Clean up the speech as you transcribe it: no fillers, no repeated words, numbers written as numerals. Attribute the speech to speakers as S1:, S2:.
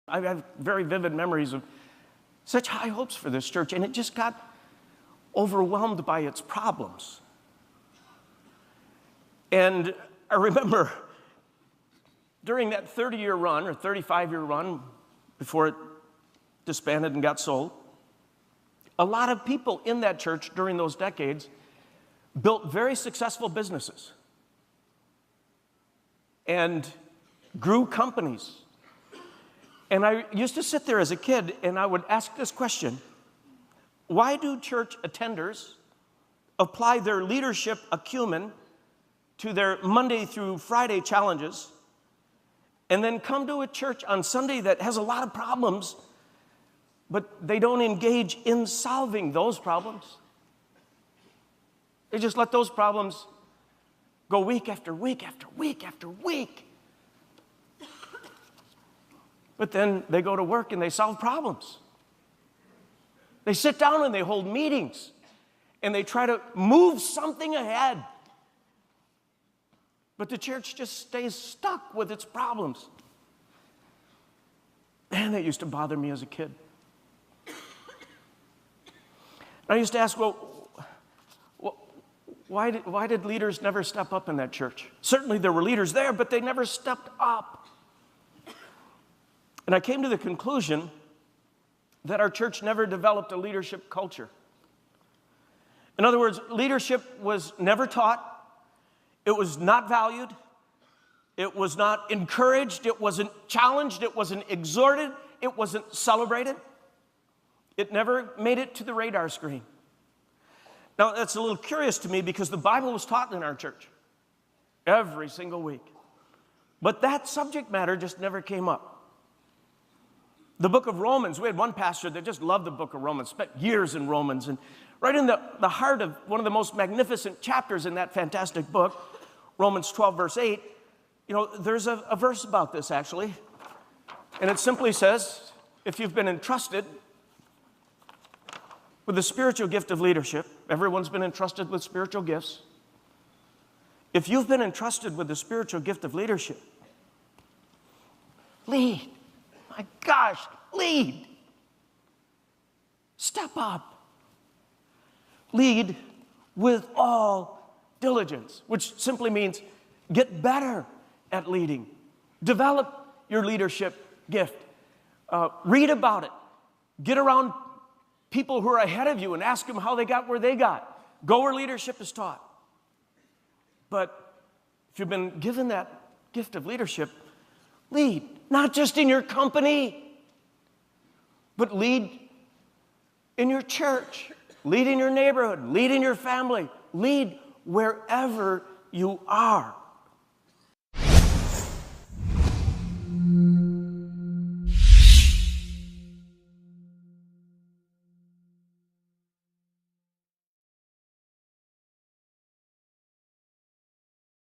S1: I have very vivid memories of such high hopes for this church, and it just got overwhelmed by its problems. And I remember during that 30-year run or 35-year run before it disbanded and got sold, a lot of people in that church during those decades built very successful businesses and grew companies. And I used to sit there as a kid and I would ask this question: why do church attenders apply their leadership acumen to their Monday through Friday challenges and then come to a church on Sunday that has a lot of problems, but they don't engage in solving those problems? They just let those problems go week after week after week after week. But then they go to work and they solve problems. They sit down and they hold meetings and they try to move something ahead. But the church just stays stuck with its problems. Man, that used to bother me as a kid. I used to ask, well, why did leaders never step up in that church? Certainly there were leaders there, but they never stepped up. And I came to the conclusion that our church never developed a leadership culture. In other words, leadership was never taught, it was not valued, it was not encouraged, it wasn't challenged, it wasn't exhorted, it wasn't celebrated. It never made it to the radar screen. Now, that's a little curious to me because the Bible was taught in our church every single week. But that subject matter just never came up. The book of Romans, we had one pastor that just loved the book of Romans, spent years in Romans, and right in the heart of one of the most magnificent chapters in that fantastic book, Romans 12, verse 8, there's a verse about this, actually. And it simply says, if you've been entrusted with the spiritual gift of leadership, everyone's been entrusted with spiritual gifts. If you've been entrusted with the spiritual gift of leadership, lead. My gosh, lead. Step up. Lead with all diligence, which simply means get better at leading. Develop your leadership gift. Read about it. Get around people who are ahead of you and ask them how they got where they got. Go where leadership is taught. But if you've been given that gift of leadership, lead. Not just in your company, but lead in your church, lead in your neighborhood, lead in your family, lead wherever you are.